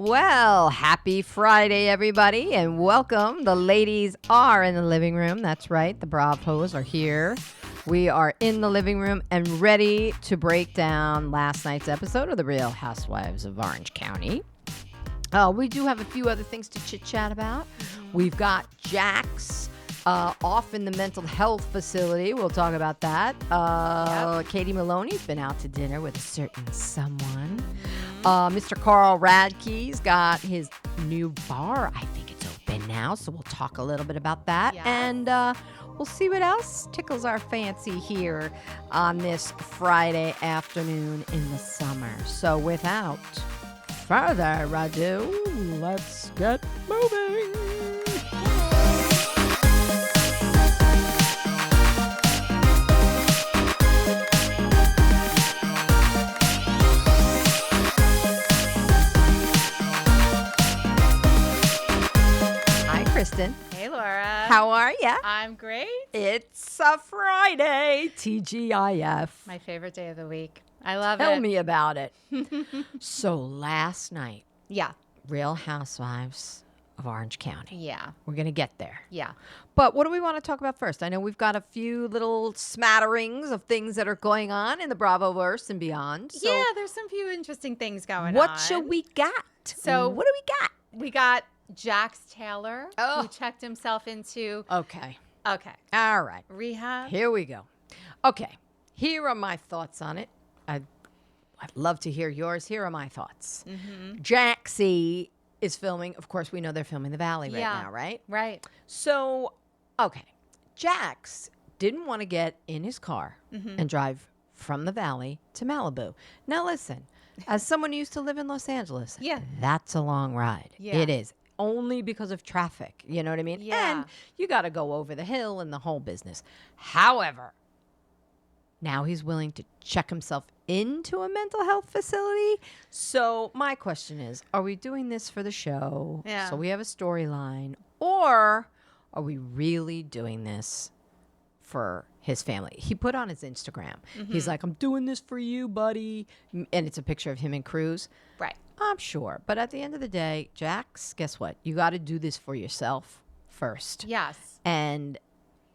Well, happy Friday, everybody, and welcome. The ladies are in the living room. That's right. The Bravos are here. We are in the living room and ready to break down last night's episode of The Real Housewives of Orange County. We do have a few other things to chit-chat about. We've got Jax off in the mental health facility. We'll talk about that. Katie Maloney's been out to dinner with a certain someone. Mr. Carl Radke's got his new bar. I think it's open now, so we'll talk a little bit about that. Yes. And we'll see what else tickles our fancy here on this Friday afternoon in the summer. So without further ado, let's get moving. Kristen. Hey, Laura. How are ya? I'm great. It's a Friday, TGIF. My favorite day of the week. I love it. Tell me about it. So last night, Yeah. Real Housewives of Orange County. Yeah. We're going to get there. Yeah. But what do we want to talk about first? I know we've got a few little smatterings of things that are going on in the Bravoverse and beyond. So yeah, there's some few interesting things going on. what should we got? So what do we got? We got Jax Taylor, Oh. who checked himself into, Okay. All right. rehab. Here we go. Okay. Here are my thoughts on it. I'd love to hear yours. Here are my thoughts. Jaxie is filming. Of course, we know they're filming The Valley right Yeah. now, right? Right. So, okay. Jax didn't want to get in his car and drive from the Valley to Malibu. Now, listen, as someone who used to live in Los Angeles, Yeah. that's a long ride. Yeah. It is. Only because of traffic. You know what I mean? Yeah. And you got to go over the hill and the whole business. However, now he's willing to check himself into a mental health facility. So my question is, are we doing this for the show? Yeah. So we have a storyline, or are we really doing this for his family? He put on his Instagram. He's like, I'm doing this for you, buddy. And it's a picture of him and Cruz. Right. I'm sure. But at the end of the day, Jax, guess what? You got to do this for yourself first. Yes. And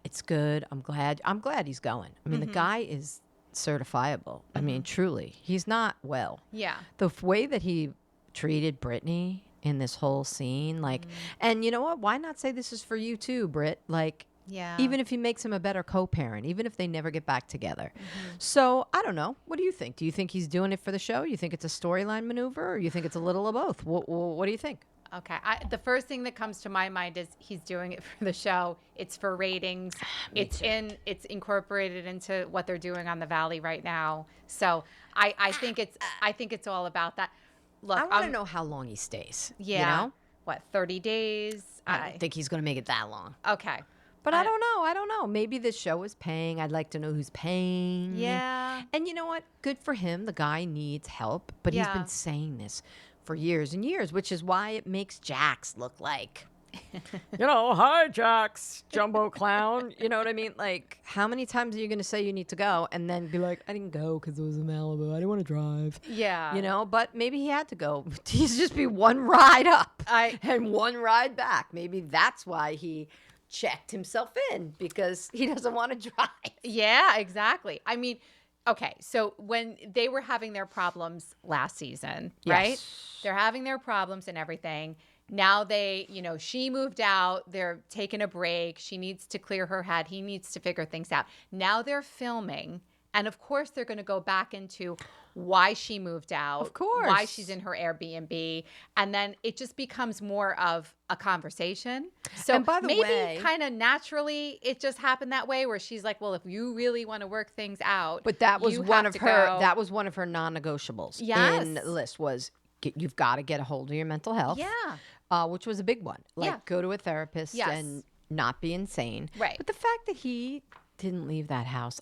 it's good. I'm glad he's going. I mean, the guy is certifiable. I mean, truly. He's not well. Yeah. The way that he treated Brittany in this whole scene, like, and you know what? Why not say this is for you too, Britt? Like, Yeah. even if he makes him a better co-parent, even if they never get back together. So I don't know. What do you think? Do you think he's doing it for the show? You think it's a storyline maneuver, or you think it's a little of both? What do you think? Okay. The first thing that comes to my mind is he's doing it for the show. It's for ratings. It's incorporated into what they're doing on the Valley right now. So I think it's all about that. Look, I want to know how long he stays. Yeah. You know? What, 30 days? I don't think he's going to make it that long. Okay. But I don't know. Maybe the show is paying. I'd like to know who's paying. Yeah. And you know what? Good for him. The guy needs help. But he's Yeah. been saying this for years and years, which is why it makes Jax look like, hi, Jax, jumbo clown. You know what I mean? Like, how many times are you going to say you need to go and then be like, I didn't go because it was in Malibu. I didn't want to drive. Yeah. You know, but maybe he had to go. He's just be one ride up I- and one ride back. Maybe that's why he checked himself in, because he doesn't want to drive. Yeah, exactly. I mean, okay, so when they were having their problems last season, right? Yes. They're having their problems and everything. Now she moved out. They're taking a break. She needs to clear her head. He needs to figure things out. Now they're filming. And of course, they're going to go back into why she moved out. Of course. Why she's in her Airbnb. And then it just becomes more of a conversation. So And by the maybe way- kind of naturally it just happened that way, where she's like, well, if you really want to work things out. But that was you one have of to her. go. That was one of her non-negotiables. Yes. In the list was you've got to get a hold of your mental health. Yeah. Which was a big one. Like, Yeah. go to a therapist Yes. and not be insane. Right. But the fact that he didn't leave that house,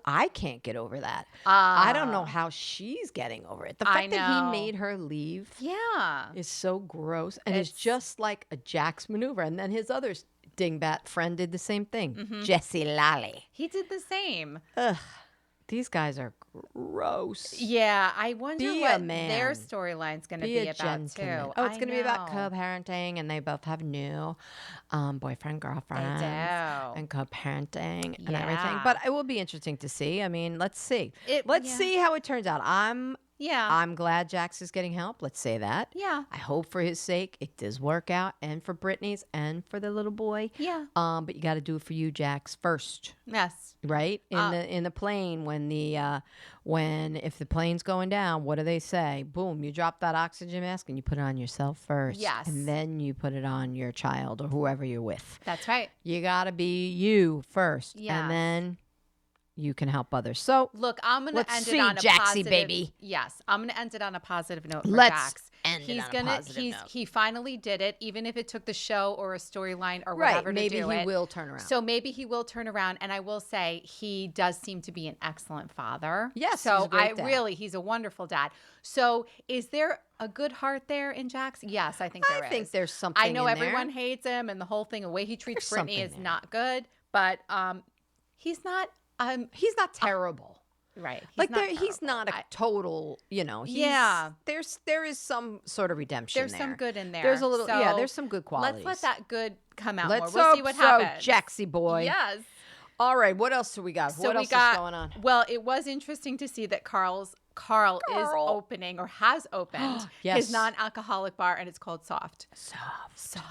I can't get over that. I don't know how she's getting over it. The I fact that he know. made her leave Yeah. is so gross, and it's just like a Jax maneuver. And then his other dingbat friend did the same thing. Jesse Lally. He did the same. Ugh. These guys are gross. Yeah, I wonder Be a what man. their storyline's going to be about gentleman. too. Oh, it's I going to be about know. co-parenting, and they both have new boyfriend, girlfriends, They do. and co-parenting and everything. Yeah. But it will be interesting to see. I mean, let's see. Let's see how it turns out. I'm glad Jax is getting help. Let's say that. Yeah. I hope for his sake it does work out, and for Brittany's, and for the little boy. Yeah. But you got to do it for you, Jax, first. Yes. Right? In the plane, when if the plane's going down, what do they say? Boom, you drop that oxygen mask and you put it on yourself first. Yes. And then you put it on your child or whoever you're with. That's right. You got to be you first. Yes. And then you can help others. So look, I'm going to end it on a Jaxie, positive. baby. Yes, I'm going to end it on a positive note for Let's Jax. end it on a positive note. He finally did it, even if it took the show or a storyline or right, whatever to maybe do he it. will turn around. So maybe he will turn around, and I will say he does seem to be an excellent father. Yes, so he's a great dad. he's a wonderful dad. So is there a good heart there in Jax? Yes, I think there is. I think there's something. I know in everyone there. hates him, and the whole thing, the way he treats There's Brittany is something there. not good. But he's not. He's not terrible. Right. He's not a total, there is some sort of redemption There's some good in there. There's a little, So there's some good qualities. Let's let that good come out Let's more. We'll see what happens. Jaxie boy. Yes. All right, what else do we got? So what we else got, is going on? Well, it was interesting to see that Carl is opening or has opened Yes. his non-alcoholic bar, and it's called Soft. Soft.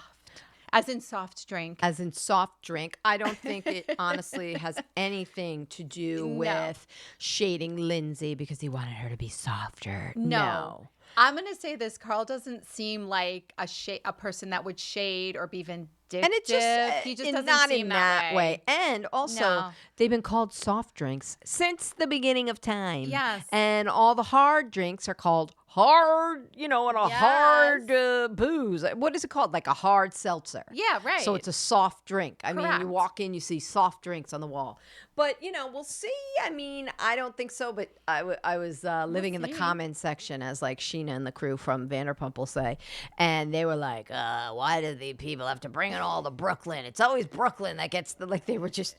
As in soft drink. As in soft drink. I don't think it honestly has anything to do with shading Lindsay because he wanted her to be softer. No. I'm going to say this. Carl doesn't seem like a person that would shade or be vindictive. And it just, he just doesn't not seem in that way. And also, they've been called soft drinks since the beginning of time. Yes. And all the hard drinks are called hard, hard booze. What is it called? Like a hard seltzer. Yeah, right. So it's a soft drink. I mean, Correct. you walk in, you see soft drinks on the wall. But, we'll see. I mean, I don't think so. But I was living in the comments section, as like Sheena and the crew from Vanderpump will say. And they were like, why do the people have to bring in all the Brooklyn? It's always Brooklyn that gets they were just,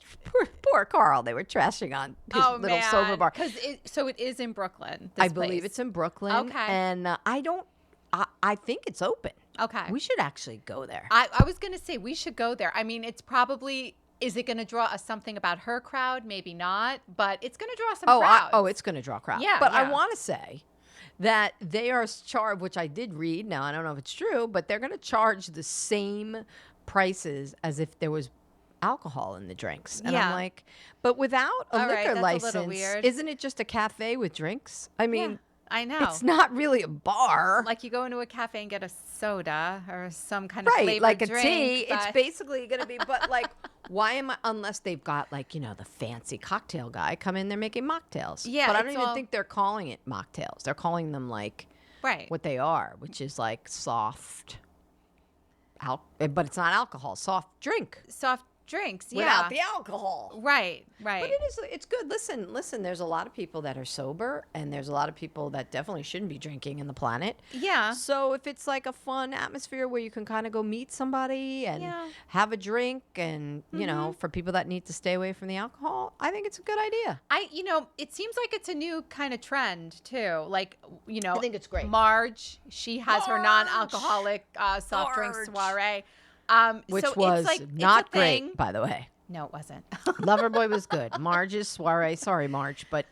poor Carl. They were trashing on his little sober bar. So it is in Brooklyn. I believe it's in Brooklyn. Okay. And I think it's open. Okay. We should actually go there. I was going to say we should go there. I mean, it's probably... Is it going to draw something about her crowd? Maybe not, but it's going to draw some crowds. It's going to draw crowds. Yeah, but I want to say that they are charged, which I did read. Now, I don't know if it's true, but they're going to charge the same prices as if there was alcohol in the drinks. And I'm like, but without a liquor license, a little weird. Isn't it just a cafe with drinks? I mean, I know. It's not really a bar. Like you go into a cafe and get a soda or some kind of flavored like drink, a tea. It's basically going to be, but like, why am I, unless they've got like, the fancy cocktail guy come in, they're making mocktails. Yeah. But I don't even think they're calling it mocktails. They're calling them like what they are, which is like soft, but it's not alcohol, soft drink. Soft drinks, without the alcohol. Right. But it's good. Listen, there's a lot of people that are sober, and there's a lot of people that definitely shouldn't be drinking in the planet. Yeah. So if it's like a fun atmosphere where you can kind of go meet somebody and have a drink, and for people that need to stay away from the alcohol, I think it's a good idea. It seems like it's a new kind of trend too. Like, I think it's great. Marge, she has her non-alcoholic soft drink soiree. Which so was it's like, not it's a thing. great, by the way. No, it wasn't. Loverboy was good. Marge's soiree, sorry, Marge, but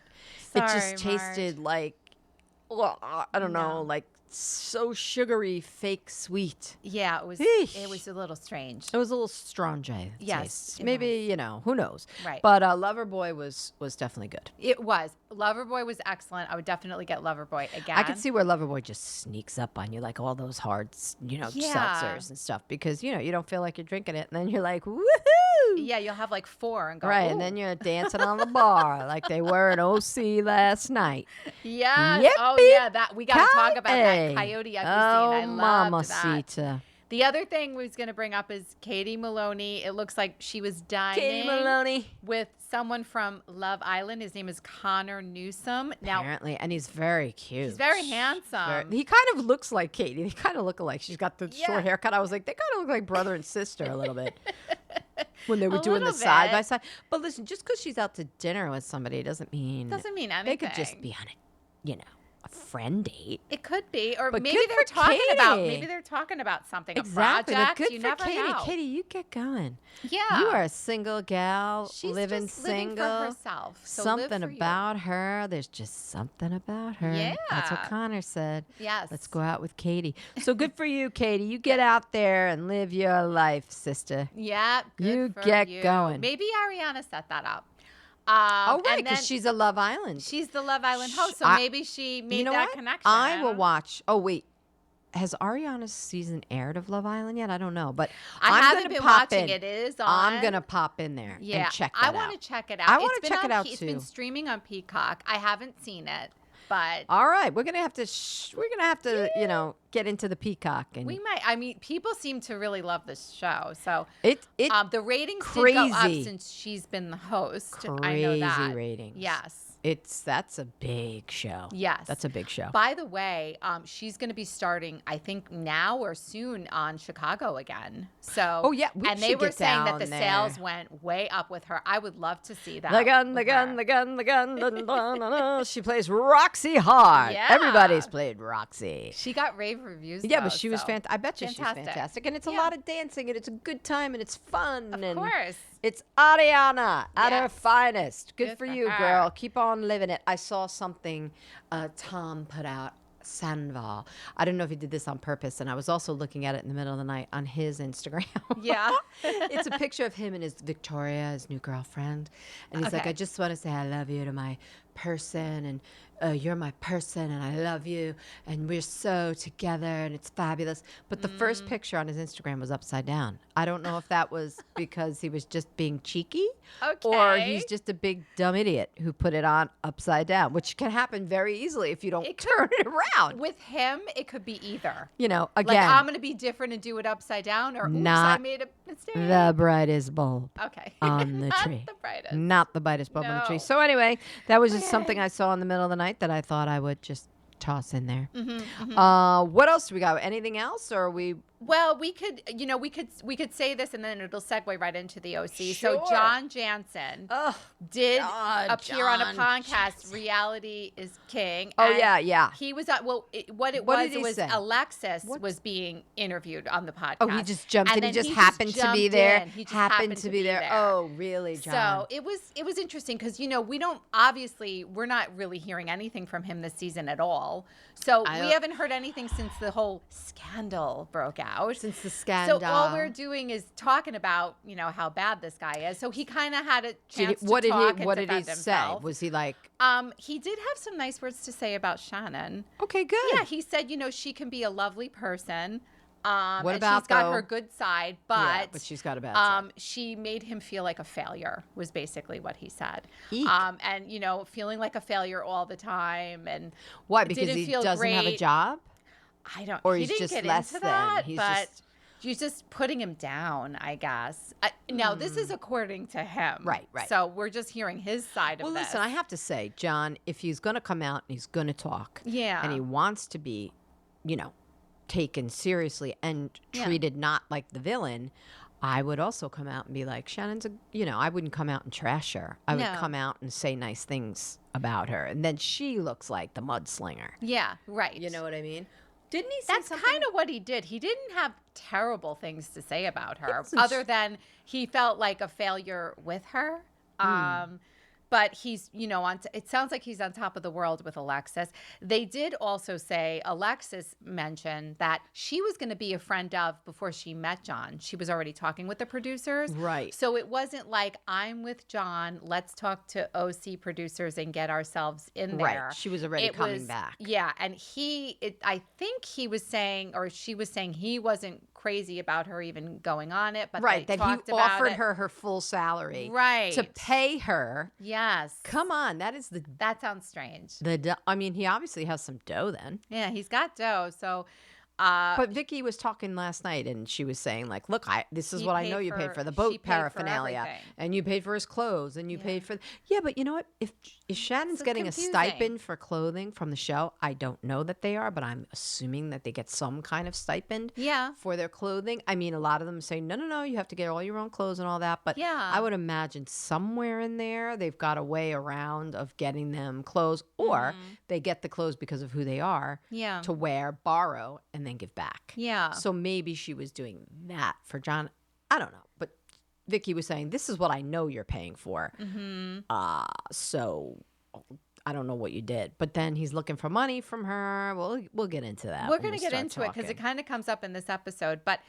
it just Marge. tasted like, I don't know, like so sugary, fake sweet. Yeah, it was. Eesh. It was a little strange. It was a little strange. Yes, taste. Maybe who knows? Right. But Loverboy was definitely good. It was. Loverboy was excellent. I would definitely get Loverboy again. I could see where Loverboy just sneaks up on you, like all those hard, seltzers and stuff, because you don't feel like you're drinking it, and then you're like, woohoo! Yeah, you'll have like 4 and go. Right, ooh. and then you're dancing on the bar like they were in OC last night. Yes. Yippee Oh yeah, that we got to talk about that coyote episode. I loved mamacita. The other thing we was going to bring up is Katie Maloney. It looks like she was dining Katie Maloney with someone from Love Island. His name is Connor Newsom. Now, apparently, and he's very cute. he's very handsome. He kind of looks like Katie. They kind of look alike. She's got the short haircut. I was like, they kind of look like brother and sister a little bit. when they were A doing the little side by bit. side. But listen, just because she's out to dinner with somebody doesn't mean anything. they could just be on a friend date. It could be, or But maybe good they're for talking about something, Exactly. a But project. good You for never Katie. know. Katie, you get going. Yeah, You are a single gal, She's living just living single. for herself. So live Something for you. about her. There's just something about her. That's what Yeah. Connor said. Yes. Let's go out with Katie. So good for you, Katie. You get out there and live your life, sister. Yeah, good You for get you. going. Maybe Ariana set that up. Oh, right, and because then she's a Love Island. she's the Love Island host, so I- maybe she made You know that what? connection. I will don't- watch. Oh, wait. Has Ariana's season aired of Love Island yet? I don't know, but I I'm haven't gonna been pop watching in. it. It is on. I'm gonna pop in there Yeah, and check that I out. want to check it out. I wanna It's been check on it out, It's been too. streaming on Peacock. I haven't seen it, but All right, we're gonna have to. Get into the Peacock and we might. I mean, people seem to really love this show. So it the ratings did go up crazy. since she's been the host. I know that. Crazy ratings. Yes. That's a big show. Yes. That's a big show. By the way, she's going to be starting, I think, now or soon on Chicago again. So, Oh, yeah, we and they should were get saying that down the there. sales went way up with her. I would love to see that. The gun, the with gun, her. the gun, the gun. Dun, dun, dun, dun. She plays Roxy hard. Yeah. Everybody's played Roxy. She got rave reviews. Yeah, though, but she was so. fantastic. I bet you she's Fantastic. fantastic. And it's a Yeah. lot of dancing, and it's a good time, and it's fun. Of and course. It's Ariana at her Yes. finest. Good Good for for you, her. girl. Keep on living it. I saw something Tom put out. Sanval. I don't know if he did this on purpose, and I was also looking at it in the middle of the night on his Instagram. Yeah. It's a picture of him and his Victoria, his new girlfriend, and he's like, Okay. "I just want to say I love you to my person, and you're my person, and I love you, and we're so together, and it's fabulous." But the first picture on his Instagram was upside down. I don't know if that was because he was just being cheeky, or Okay. he's just a big dumb idiot who put it on upside down, which can happen very easily if you don't It turn it around. With him, it could be either. Again, Like, I'm going to be different and do it upside down, or oops, I Not made a mistake. the brightest bulb Okay. on the Not tree. the brightest. Not the brightest bulb on the tree. No. So anyway, that was just Okay. something I saw in the middle of the night that I thought I would just toss in there. Mm-hmm, What else do we got? Anything else, or are we? Well, we could say this, and then it'll segue right into the OC. So Sure. John Jansen Oh, did God, appear on a John podcast, Jansen. Reality is King. Oh, and yeah. He was on. Well, What did he was say? Alexis What? was being interviewed on the podcast. Oh, he just jumped and in. He then just happened to be jumped there. in. He just Happened to be there. Oh, really, John? So it was interesting because we're not really hearing anything from him this season at all. So I we don't- haven't heard anything since the whole scandal broke out. Since the scandal. So all we're doing is talking about how bad this guy is. So he kind of had a chance what to talk what and did he defend say? himself. Was he like, He did have some nice words to say about Shannon. okay, good? Yeah, he said she can be a lovely person. What and about, she's got though- her good side, Yeah, but but she's got a bad side. she made him feel like a failure was basically what he said. Eek. And feeling like a failure all the time, and Why? it Because didn't he feel doesn't have a great. job? I don't. Or he he's didn't just get less into than. that, He's but just- she's just putting him down, I guess. Now this is according to him, Right. So we're just hearing his side Well, of this. listen, I have to say, John, if he's going to come out and he's going to talk, Yeah. and he wants to be, taken seriously and Yeah. treated not like the villain, I would also come out and be like, Shannon's I wouldn't come out and trash her. I would No. come out and say nice things about her. And then she looks like the mudslinger. Yeah, right. You know what I mean? Didn't he say That's something? kind of what he did. He didn't have terrible things to say about her, wasn't other than he felt like a failure with her. But he's, it sounds like he's on top of the world with Alexis. They did also say, Alexis mentioned that she was going to be a friend of before she met John. She was already talking with the producers. Right. So it wasn't like, I'm with John, let's talk to OC producers and get ourselves in there. Right. She was already coming back. Yeah. And I think he was saying, or she was saying he wasn't crazy about her even going on it, but Right, they that he talked about offered it. her full salary. Right. To pay her. Yes. Come on, that is That sounds strange. he obviously has some dough then. Yeah, he's got dough. So But Vicki was talking last night, and she was saying, like, look, this is what I know you paid for the boat paraphernalia, and you paid for his clothes, and you paid for. Yeah, but you know what? If Shannon's getting a stipend for clothing from the show, I don't know that they are, but I'm assuming that they get some kind of stipend for their clothing. I mean, a lot of them say, no, you have to get all your own clothes and all that. But I would imagine somewhere in there, they've got a way around of getting them clothes, or they get the clothes because of who they are to wear, borrow, and then give back. Yeah. So maybe she was doing that for John. I don't know. But Vicki was saying, this is what I know you're paying for. So I don't know what you did. But then he's looking for money from her. We'll get into that. We're going to get into it because it kind of comes up in this episode. But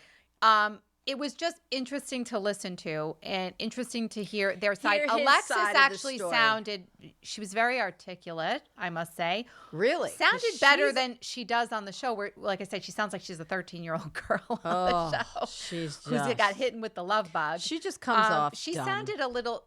it was just interesting to listen to and interesting to hear their side. Alexis actually sounded, she was very articulate, I must say. Really? Sounded better than she does on the show where, like I said, she sounds like she's a 13-year-old girl on the show. Who's got hit with the love bug. She just comes off She dumb. sounded a little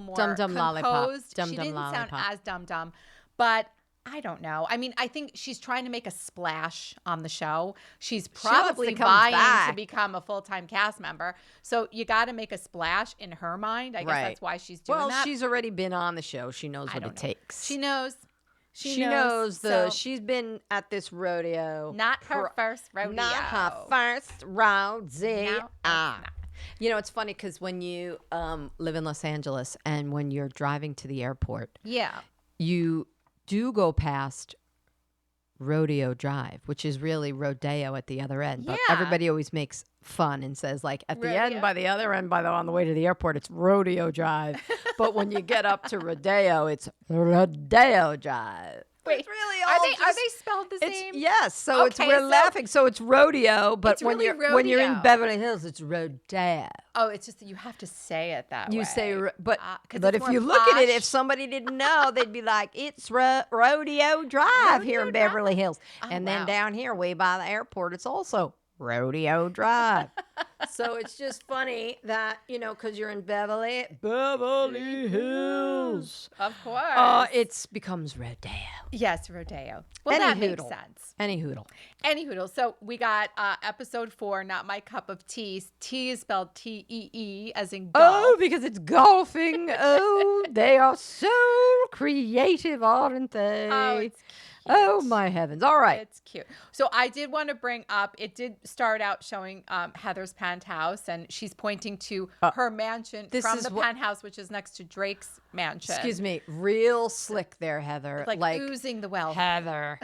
more dum-dum composed. lollipop. She didn't sound as dum-dum. But I don't know. I mean, I think she's trying to make a splash on the show. She's probably vying to become a full-time cast member. So you got to make a splash in her mind. I guess that's why she's doing that. Well, she's already been on the show. She knows what it takes. She knows. She knows she's been at this rodeo. Not her first rodeo. Not her first rodeo. You know, it's funny because when you live in Los Angeles and when you're driving to the airport, you do go past Rodeo Drive, which is really Rodeo at the other end. But everybody always makes fun and says, like, at the end, by the other end, on the way to the airport, it's Rodeo Drive. But when you get up to Rodeo, it's Rodeo Drive. Wait, it's really are they spelled the same? Yes, so we're laughing. So it's rodeo, but when you're in Beverly Hills, it's rodeo. Oh, it's just that you have to say it that way. You say, but if you look at it, if somebody didn't know, they'd be like, it's Rodeo Drive here in Beverly Hills, and then down here, way by the airport, it's also Rodeo Drive. So it's just funny that, you know, because you're in Beverly Hills. Of course. It becomes Rodeo. Yes, Rodeo. Well, that makes sense. Any hoodle. So we got episode 4, Not My Cup of Tea. Tea is spelled T-E-E as in golf. Oh, because it's golfing. Oh, they are so creative, aren't they? Oh, it's cute. Oh, my heavens. All right. It's cute. So I did want to bring up, it did start out showing Heather's penthouse, and she's pointing to her mansion from the penthouse, which is next to Drake's mansion. Excuse me. Real slick there, Heather. Like oozing the wealth. Heather,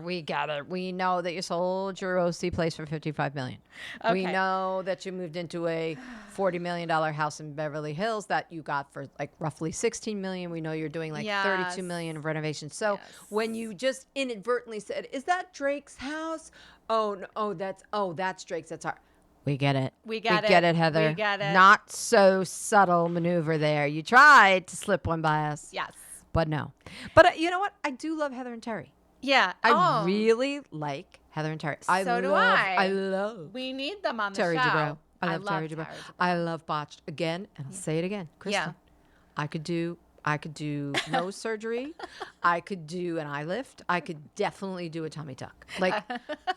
we got it. We know that you sold your OC place for $55 million. Okay. We know that you moved into a $40 million house in Beverly Hills that you got for like roughly $16 million. We know you're doing like $32 million of renovations. So when you just inadvertently said, "Is that Drake's house?" That's Drake's. That's our. We get it. We get it, Heather. We get it. Not so subtle maneuver there. You tried to slip one by us. Yes. But no. But you know what? I do love Heather and Terry. Yeah. I really like Heather and Terry. I love. We need them on the Terry show. Dubrow. I love Terry Dubrow. I love Botched. Again, and I'll say it again. Kristen, I could do nose surgery. I could do an eye lift. I could definitely do a tummy tuck. Like,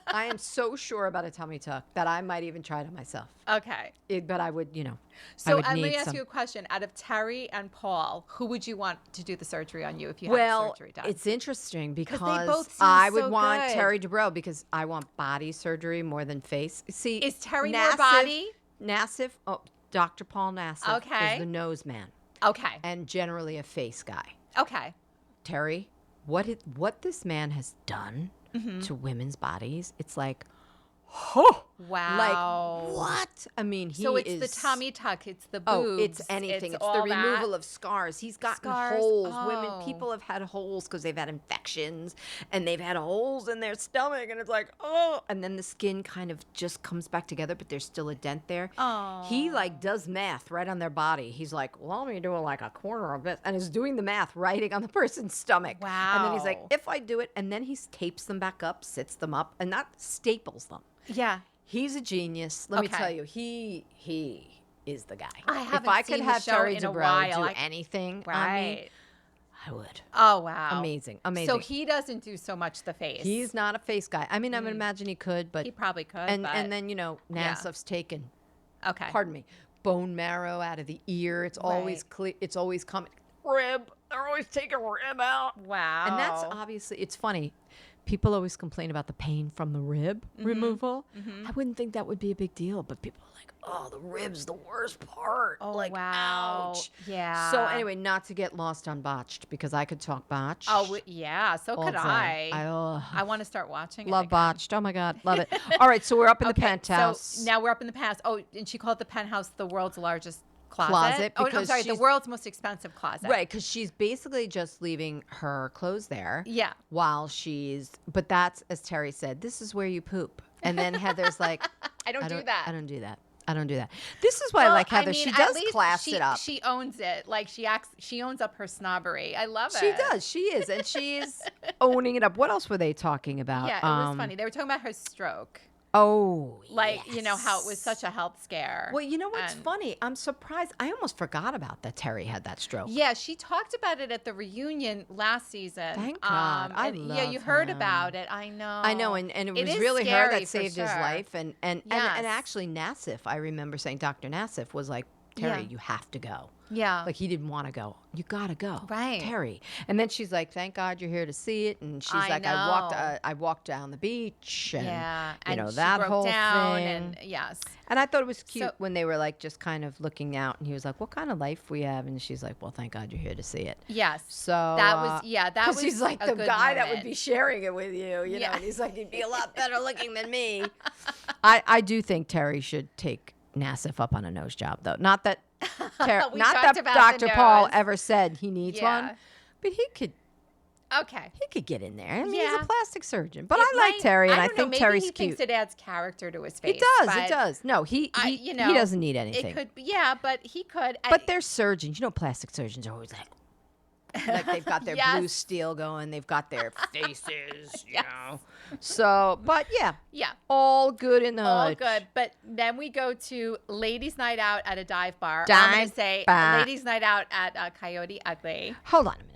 I am so sure about a tummy tuck that I might even try it on myself. Okay. But I would, you know. So let me ask you a question. Out of Terry and Paul, who would you want to do the surgery on you if you had the surgery done? Well, it's interesting because they both seem I would so want good. Terry Dubrow because I want body surgery more than face. See, is Terry more body? Nassif, Dr. Paul Nassif is the nose man. Okay. And generally a face guy. Okay. Terry, what this man has done to women's bodies, it's like, oh, wow. Like, what? I mean, So it's the tummy tuck, it's the boobs. Oh, it's anything. It's the removal of scars. He's gotten holes. People have had holes because they've had infections and they've had holes in their stomach and it's like, oh, and then the skin kind of just comes back together, but there's still a dent there. Oh. He like does math right on their body. He's like, well, let me do like a corner of this, and is doing the math writing on the person's stomach. Wow. And then he's like, if I do it, and then he tapes them back up, sits them up, and not staples them. Yeah. He's a genius. Let me tell you, he is the guy. I haven't if I seen could the have show Terry in a Dubrow while. do anything Right. on me, I would. Oh, wow. Amazing. So he doesn't do so much the face. He's not a face guy. I mean, I would imagine he could, but he probably could. And but, then Nassif's taken. Okay. Pardon me. Bone marrow out of the ear. It's always clear. It's always coming. Rib. They're always taking rib out. Wow. And that's obviously. It's funny. People always complain about the pain from the rib removal. I wouldn't think that would be a big deal, but people are like, oh, the rib's the worst part. Oh, like, wow. ouch. Yeah. So anyway, not to get lost on botched, because I could talk botched. Oh, yeah. So all could day. I want to start watching it. Love again. botched. Oh my God, love it. All right, so we're up in the Okay, penthouse. So now we're up in the penthouse. Oh, and she called the penthouse the world's largest closet. Oh, I'm because sorry, the she's- world's most expensive closet. Right, because she's basically just leaving her clothes there. Yeah. While but that's, as Terry said, this is where you poop. And then Heather's like, I don't do that. I don't do that. I don't do that. This is why I like Heather. She at does least class it up. She owns it. Like she owns up her snobbery. I love it. She does. She is. And she's owning it up. What else were they talking about? Yeah, it was funny. They were talking about her stroke. Oh, Like, how it was such a health scare. Well, you know what's funny? I'm surprised. I almost forgot about that Terry had that stroke. Yeah, she talked about it at the reunion last season. Thank God. I love you heard him. about it. I know. I know, and it was is really her scary that saved his sure. life. And Yes. actually Nassif, I remember saying, Dr. Nassif was like, Terry, Yeah. you have to go. Yeah. Like he didn't want to go. You gotta go, Right. Terry. And then she's like, "Thank God you're here to see it." And she's I like, know. I walked down the beach, and yeah. you And know she that broke whole down thing. And yes. And I thought it was cute So- when they were like just kind of looking out, and he was like, "What kind of life we have?" And she's like, "Well, thank God you're here to see it." Yes. So that was that was because he's like a the good guy that would moment. be sharing it with you, you know. Yeah. And he's like, "He'd be a lot better looking than me." I do think Terry should take Nassif up on a nose job, though. Not that We not talked that about the Dr. Paul nose. ever said he needs Yeah. one, but he could Okay. get in there. I mean, he's Yeah. a plastic surgeon. But It I like might- Terry, and I don't know, think maybe Terry's he cute. thinks it adds character to his face. It does. but It does. No, he you know, doesn't need anything. It could be, yeah, but he could. But they're surgeons. You know, plastic surgeons are always like they've got their Yes. blue steel going. They've got their faces, you know. So, but yeah, yeah. all good in the All hood. good. But then we go to ladies' night out at a dive bar. I'm going Dive to say bar. ladies' night out at Coyote Ugly. Hold on a minute.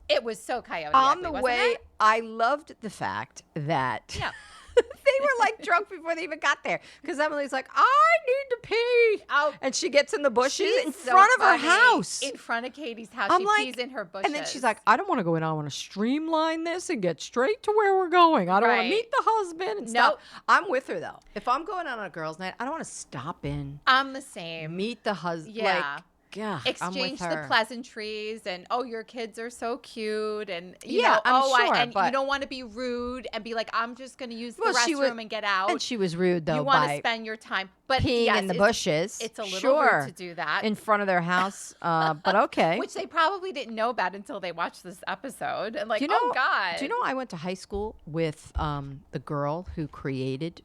It was so Coyote On Ugly, the wasn't way, it? I loved the fact that Yeah. they were like drunk before they even got there. Because Emily's like, I need to pee. Oh, And she gets in the bushes she's in so front of her funny. house. In front of Katie's house. I'm She like- pees in her bushes. And then she's like, I don't want to go in. I want to streamline this and get straight to where we're going. I don't want Right. to meet the husband and Nope. stuff. I'm with her, though. If I'm going out on a girls' night, I don't want to stop in, I'm the same. meet the husband. Yeah. Like, God, Exchange I'm the with her. pleasantries and your kids are so cute and you Yeah, know I'm sure, and you but- don't want to be rude and be like I'm just going to use the Well, she restroom was- and get out. And she was rude, though, you want to by spend your time, but peeing yes, in the it's- bushes. It's a little sure. rude to do that, in front of their house. But okay. which they probably didn't know about until they watched this episode and like, Do you know, oh God, Do you know I went to high school with the girl who created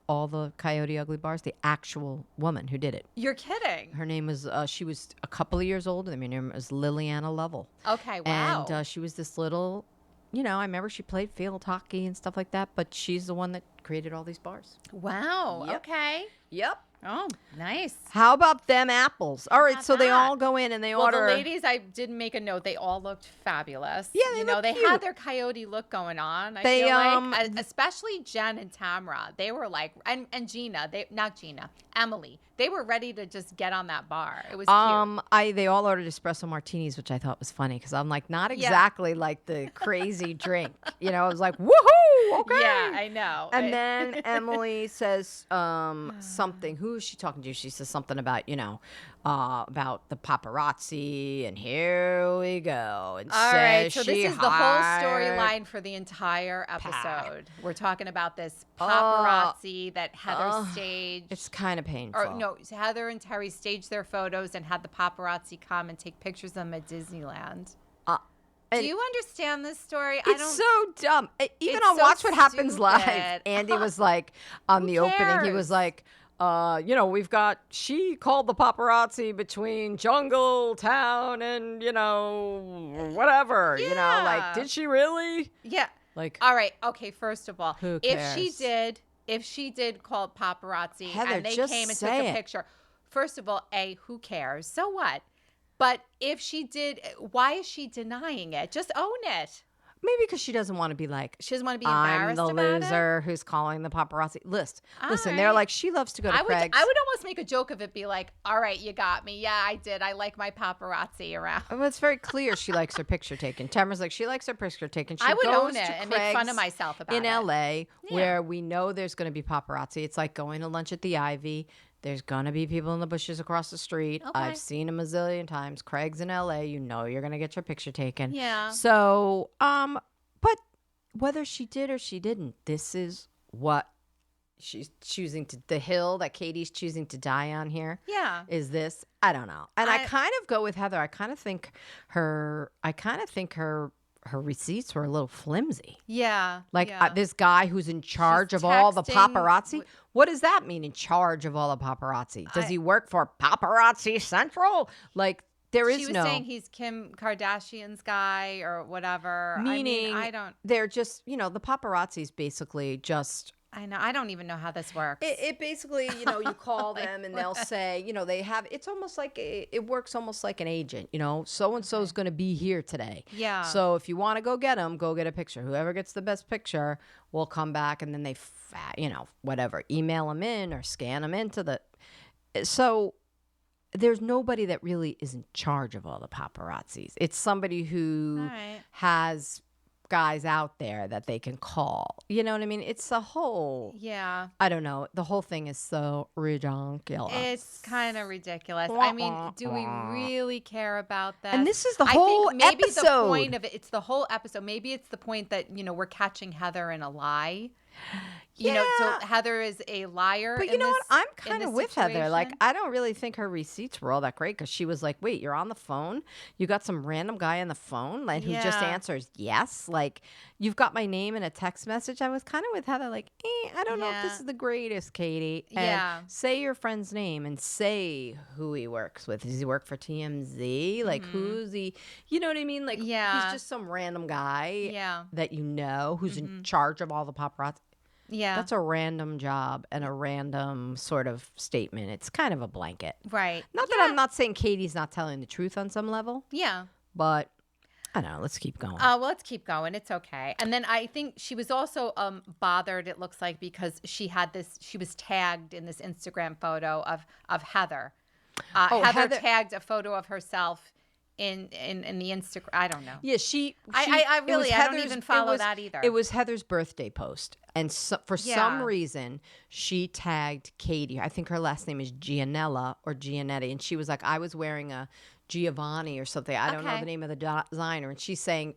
all the Coyote Ugly bars, the actual woman who did it. You're kidding. Her name was, she was a couple of years older than me. Her name was Liliana Lovell. Okay, wow. And she was this little, you know, I remember she played field hockey and stuff like that, but she's the one that created all these bars. Wow. Yep. Okay. Yep. Oh, nice. How about them apples? All right, about so they that? all go in and they Well, order. the ladies, I didn't make a note. They all looked fabulous. Yeah, they you know, look they cute. had their coyote look going on. I They, feel like, especially Jenn and Tamra, they were like, and Gina, Emily, they were ready to just get on that bar. It was cute. They all ordered espresso martinis, which I thought was funny because I'm like, not exactly like the crazy drink. You know, I was like, woohoo, okay. Yeah, I know. And then Emily says something. Who is she talking to? She says something about, you know, about the paparazzi, and here we go. And all right, so this she is the whole hired- storyline for the entire episode. We're talking about this paparazzi that Heather staged. It's kind of painful. Or no, Heather and Terry staged their photos and had the paparazzi come and take pictures of them at Disneyland. Do you understand this story? It's so dumb. Even It's on so Watch What Happens stupid. Live, Andy was like, on the opening, he cares? was like, you know, she called the paparazzi between Jungle Town and, you know, whatever. You know, like, Yeah. did she really? Yeah. Like, All right. Okay. First of all, Who if she did call paparazzi Heather, and they just came and say took a it. picture, first of all, who cares? So what? But if she did, why is she denying it? Just own it. Maybe because she doesn't want to be like, She doesn't want to be I'm embarrassed the about loser who's calling the paparazzi. Listen, All they're right. like, she loves to go to I Craig's. would almost make a joke of it, be like, all right, you got me. Yeah, I did. I like my paparazzi around. Well, it's very clear she likes her picture taken. Tamra's like, she likes her picture taken. She I would goes own to it and make fun Craig's of myself about in it. LA, where we know there's going to be paparazzi. It's like going to lunch at the Ivy. There's going to be people in the bushes across the street. Okay. I've seen them a zillion times. Craig's in LA. You know you're going to get your picture taken. Yeah. So, but whether she did or she didn't, this is what she's choosing to, the hill that Katie's choosing to die on here. Yeah. Is this, I don't know. And I kind of go with Heather. I kind of think her receipts were a little flimsy. Yeah. Like yeah. this guy who's in charge She's of all the texting paparazzi. What does that mean, in charge of all the paparazzi? Does he work for Paparazzi Central? Like, there is She was no. saying he's Kim Kardashian's guy or whatever. Meaning, I don't. They're just, the paparazzi's basically just. I know. I don't even know how this works. It basically, you call them and they'll say, they have, it's almost like, it works almost like an agent, so-and-so is going to be here today. Yeah. So if you want to go get them, go get a picture. Whoever gets the best picture will come back, and then they, whatever, email them in or scan them into the, so there's nobody that really is in charge of all the paparazzis. It's somebody who has guys out there that they can call. You know what I mean? It's a whole. Yeah. I don't know. The whole thing is so ridiculous. It's kind of ridiculous. I mean, do we really care about that? And this is the whole maybe episode. the point of it. It's the whole episode. Maybe it's the point that we're catching Heather in a lie. So Heather is a liar. But you know what? I'm kind of with Heather. Like, I don't really think her receipts were all that great, because she was like, wait, you're on the phone? You got some random guy on the phone, like, who just answers yes? Like, you've got my name in a text message? I was kind of with Heather, like, I don't know if this is the greatest, Katie. And say your friend's name and say who he works with. Does he work for TMZ? Like, who's he? You know what I mean? Like, he's just some random guy that who's in charge of all the paparazzi. Yeah. That's a random job and a random sort of statement. It's kind of a blanket. Right. Not that I'm not saying Katie's not telling the truth on some level. Yeah. But I don't know. Let's keep going. Well, let's keep going. It's okay. And then I think she was also bothered, it looks like, because she was tagged in this Instagram photo of Heather. Heather tagged a photo of herself in the Instagram. I don't know. Yeah, I don't even follow that either. It was Heather's birthday post. And for some reason, she tagged Katie. I think her last name is Ginella or Gianetti. And she was like, I was wearing a Giovanni or something. I don't know the name of the designer. And she's saying,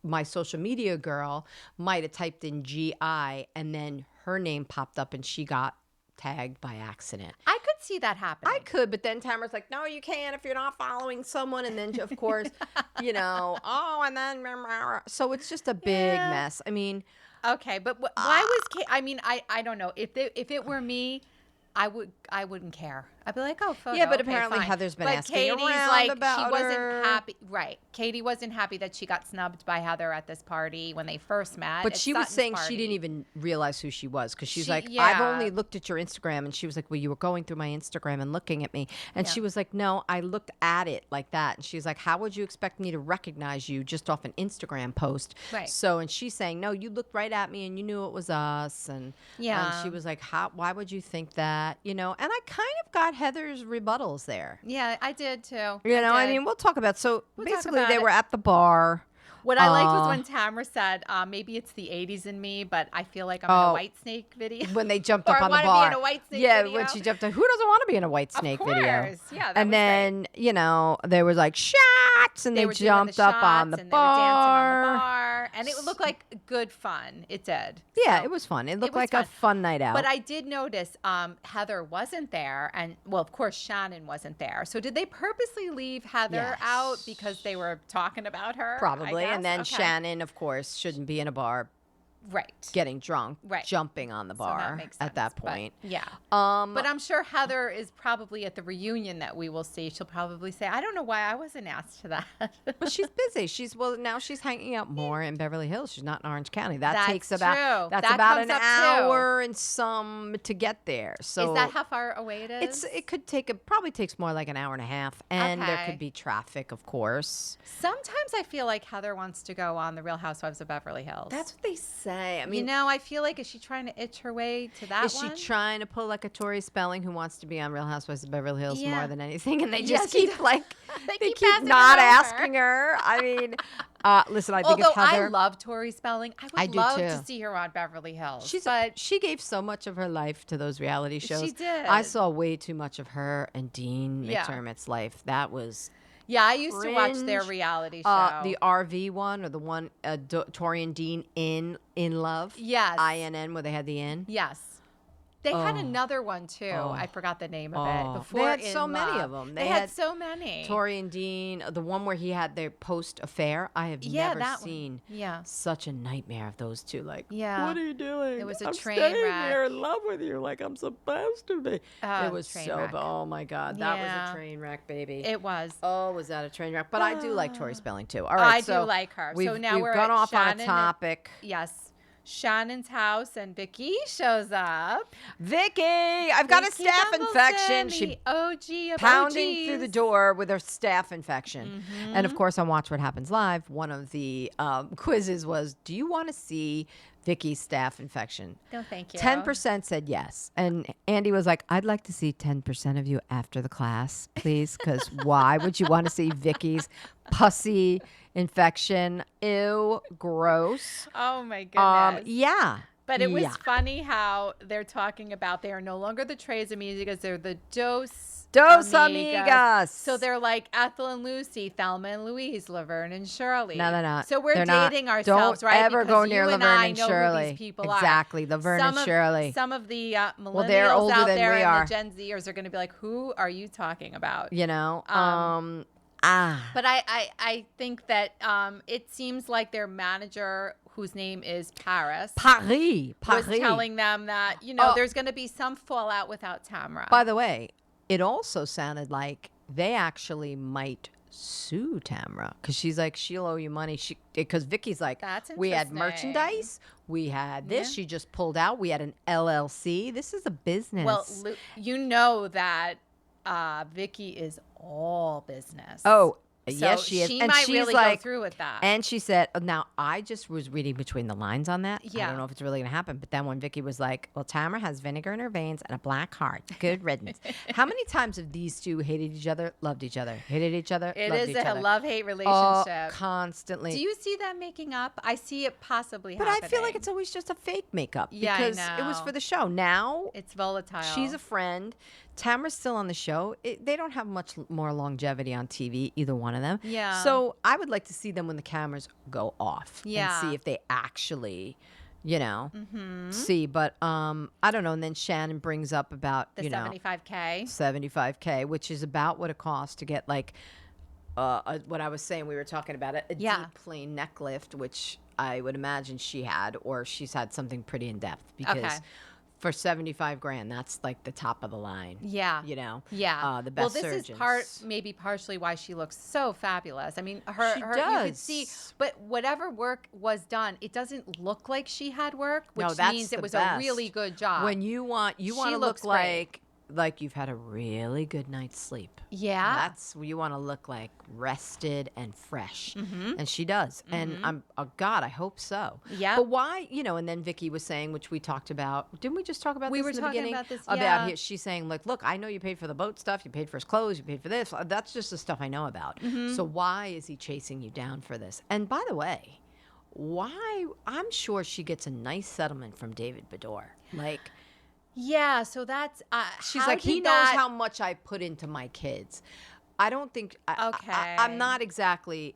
my social media girl might have typed in GI, and then her name popped up and she got tagged by accident. I could see that happening. I could, but then Tamra's like, no, you can't if you're not following someone. And then, of course, and then, so it's just a big mess. I mean. Okay, but why was I mean, I don't know. If it were me, I wouldn't care. I'd be like, oh, photo. Yeah, but okay, apparently fine. Heather's been but asking Katie's around like, about she wasn't her. happy. Right. Katie wasn't happy that she got snubbed by Heather at this party when they first met. But at she was Sutton's saying party. she didn't even realize who she was, because she's like, I've only looked at your Instagram. And she was like, well, you were going through my Instagram and looking at me. And she was like, no, I looked at it like that. And she's like, how would you expect me to recognize you just off an Instagram post? Right. So, and she's saying, no, you looked right at me and you knew it was us. And she was like, why would you think that? And I kind of got Heather's rebuttals there. Yeah, I did too. I mean, we'll talk about. So basically, they were at the bar. What I liked was when Tamra said, maybe it's the 80s in me, but I feel like I'm in a White Snake video. When they jumped up on the bar. I want to be in a White Snake video. When she jumped up. Who doesn't want to be in a White Snake video? Of course. Yeah, that and was then, great. there was like shots, and they jumped up on the bar. They were dancing on the bar. And it looked like good fun. It did. Yeah, so, it was fun. It looked like a fun night out. But I did notice Heather wasn't there. And, well, of course, Shannon wasn't there. So did they purposely leave Heather out because they were talking about her? Probably. And then Shannon, of course, shouldn't be in a bar Right. getting drunk, Right. jumping on the So that bar makes at that sense, but point. yeah. But But I'm sure Heather is probably at the reunion that we will see. She'll probably say, I don't know why I wasn't asked to that. but she's busy. Now she's hanging out more in Beverly Hills. She's not in Orange County. That That's takes about true. that's That about comes an up, too. hour and some to get there. So Is that how far away it is? it could take probably takes more like an hour and a half, and there Okay. could be traffic, of course. Sometimes I feel like Heather wants to go on The Real Housewives of Beverly Hills. That's what they say. I mean, you know, I feel like, is she trying to itch her way to that is one? she trying to pull like a Tori Spelling who wants to be on Real Housewives of Beverly Hills Yeah. more than anything, and they Yeah, just she keep does. like They they keep keep passing not her over. asking her. I mean, listen, I think Although if Heather, I love Tori Spelling, I would I do love too. to see her on Beverly Hills. but she gave so much of her life to those reality shows. She did. I saw way too much of her and Dean Yeah. McDermott's life. That was yeah, I used to watch their cringe. reality show. The RV one, or the one Tori and Dean in Love. Yes. INN, where they had the in. Yes. They had Oh. another one too. Oh. I forgot the name of Oh. it. They Before had In so many Love. of 'em. They They had had so many. Tori and Dean, the one where he had their post affair. I have Yeah, never that one. seen Yeah. such a nightmare of those two. Like, Yeah. what are you doing? It was a I'm train staying wreck. here in love with you like I'm supposed to be. Oh, It was train so, wreck. oh my God, that was Yeah. a train wreck, baby. It was. Oh, was that a train wreck? But I do like Tori Spelling too. All right, I so do like her. We've, So now we've we're gone at off on a Shannon. topic. Yes. Shannon's house and Vicki shows up. Vicky, I've got a Vicki staph infection. Gunvalson, She the OG of pounding through the OGs. door with her staph infection. And Mm-hmm. of course, on Watch What Happens Live, one of the quizzes was, do you want to see Vicky's staph infection? No, thank you. 10% said yes. And Andy was like, I'd like to see 10% of you after the class, please, because why would you want to see Vicky's pussy infection? Ew, gross. Oh my goodness. Yeah. But it was Yeah. funny how they're talking about they are no longer the Tres Amigas, they're the Dos Amigas. So they're like Ethel and Lucy, Thelma and Louise, Laverne and Shirley. No, they're not. So we're They're not. dating ourselves, Don't right? ever Because go near you Laverne I and know Shirley. Who these people Exactly, are. Laverne and Shirley. Some of the millennials they're older out than there we and are. the Gen Zers are going to be like, who are you talking about? You know? But I think that it seems like their manager, whose name is Paris, Paris. was telling them that, Oh. there's going to be some fallout without Tamra. By the way, it also sounded like they actually might sue Tamra because she's like, she'll owe you money. Because Vicky's like, That's we had interesting. merchandise, we had this. Yeah. She just pulled out. We had an LLC. This is a business. Well, you know that Vicky is all business. oh, so yes, she is. She and might she's really like, go through with that. And she said, now I just was reading between the lines on that. I Yeah. don't know if it's really going to happen. But then when Vicky was like, well, Tamra has vinegar in her veins and a black heart. Good riddance. How many times have these two hated each other, loved each other, hated each other, It loved is each a other? love-hate Oh, relationship. constantly. Do you see them making up? I see it possibly But happening. I feel like it's always just a fake makeup Yeah, I because it was know. for the show. Now It's volatile. she's a friend. Tamra's still on the show. They don't have much more longevity on TV, either one of them. Yeah. So I would like to see them when the cameras go off Yeah. and see if they actually, see. But I don't know. And then Shannon brings up about, the 75K. 75K, which is about what it costs to get like what I was saying. We were talking about it, a Yeah. deep plain neck lift, which I would imagine she had, or she's had something pretty in depth because Okay. for 75 grand, that's like the top of the line. Yeah. Yeah. The best well, this surgeons. is maybe partially why she looks so fabulous. I mean, her She you could does. see, but whatever work was done, it doesn't look like she had work, which No, that's means the it was best. a really good job. When you want to She look looks great. like you've had a really good night's sleep. Yeah. That's you want to look like rested and fresh, Mm-hmm. and she does. And God, I hope so. Yeah. But why, and then Vicky was saying, which we talked about. Didn't we just talk about We this were in the talking beginning? about this, About yeah. she's saying like, look, I know you paid for the boat stuff, you paid for his clothes, you paid for this. That's just the stuff I know about. Mm-hmm. So why is he chasing you down for this? And by the way, why? I'm sure she gets a nice settlement from David Beador. Like. Yeah, so that's She's how like, he did knows that- how much I put into my kids. I don't think. Okay. I'm not exactly.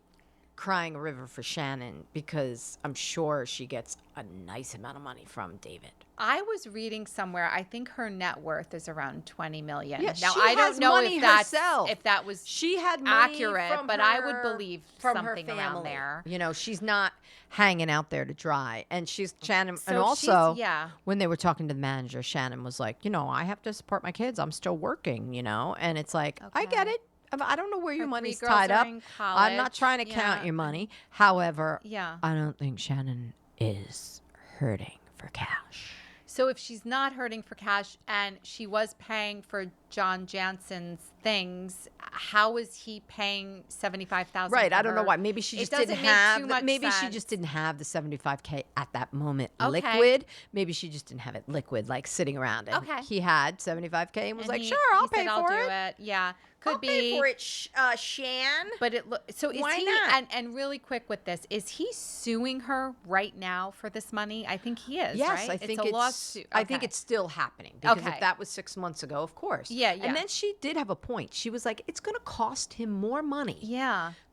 crying a river for Shannon because I'm sure she gets a nice amount of money from David. I was reading somewhere. I think her net worth is around $20 million. Yeah, now she I don't has know money if that was she had money accurate, from but her, I would believe from something her family. around there. You know, she's not hanging out there to dry, and she's Shannon. So and also, yeah. when they were talking to the manager, Shannon was like, you know, I have to support my kids. I'm still working. You know, and it's like, I get it. I don't know where your money's tied up. I'm not trying to count your money. However, I don't think Shannon is hurting for cash. So if she's not hurting for cash and she was paying for John Jansen's things, how is he paying $75,000? Right, I don't know why. Maybe she just didn't have. Maybe sense. she just didn't have the $75K at that moment liquid. Maybe she just didn't have it liquid, like sitting around. And he had $75K and was like, "Sure, I'll pay for it." Yeah. Could be. Pay for it, Shan. But so is Why he? not? And really quick with this, is he suing her right now for this money? I think he is. Yes, right? I think it's a lawsuit. I think it's still happening because if that was 6 months ago, of course. Yeah. And then she did have a point. She was like, "It's going to cost him more money,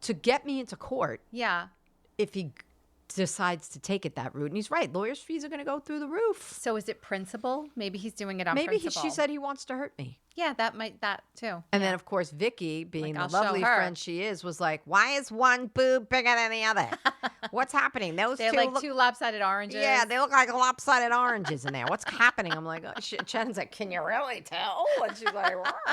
to get me into court, if he decides to take it that route." And he's right. Lawyers' fees are going to go through the roof. So is it principle? Maybe he's doing it on Maybe principle. she said he wants to hurt me. Yeah, that too. And then, of course, Vicki, being Like, the lovely friend she is, was like, "Why is one boob bigger than the other? What's happening? Those they two like two lopsided oranges." Yeah, they look like lopsided oranges in there. What's happening?" I'm like, Shannon's like, "Can you really tell?" And she's like, "Rah."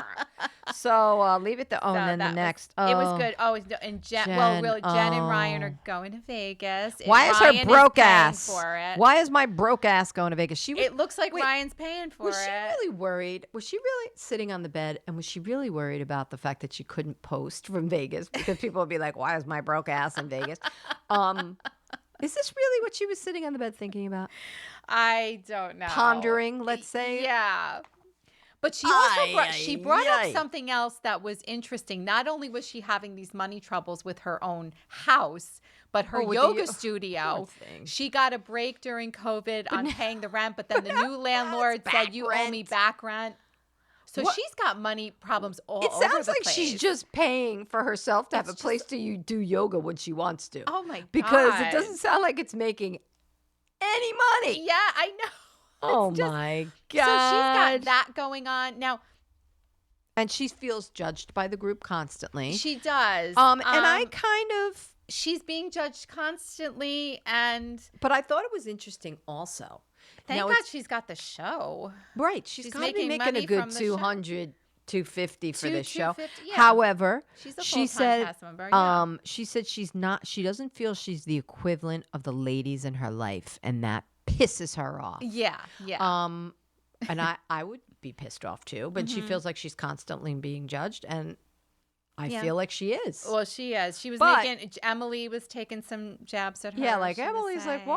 So leave it to and then the next. It was good. Oh, and Jen and Ryan are going to Vegas. Why is Ryan her broke ass? For it. Why is my broke ass going to Vegas? It looks like Ryan's paying for it. Was she really worried? Was she really sitting on the bed, and was she really worried about the fact that she couldn't post from Vegas because people would be like, "Why is my broke ass in Vegas?" Is this really what she was sitting on the bed thinking about? I don't know. Pondering, let's say. Yeah. But she also brought up something else that was interesting. Not only was she having these money troubles with her own house, but her yoga studio. She got a break during COVID on paying the rent, but then the new landlord said, "You owe me back rent." So she's got money problems all over the place. It sounds like she's just paying for herself to have a place to do yoga when she wants to. Oh, my God. Because it doesn't sound like it's making any money. Yeah, I know. Oh, my God. So she's got that going on. Now, and she feels judged by the group constantly. She does. And I kind of... She's being judged constantly, But I thought it was interesting also. Thank God she's got the show. Right. She's got to be making a good 200, 250 for this show. Yeah. However, she said cast member, she said she doesn't feel she's the equivalent of the ladies in her life, and that pisses her off. Yeah. And I would be pissed off too, but she feels like she's constantly being judged, and I feel like she is. Well, she is. She was Emily was taking some jabs at her. Yeah, like Emily's like, "Whoa,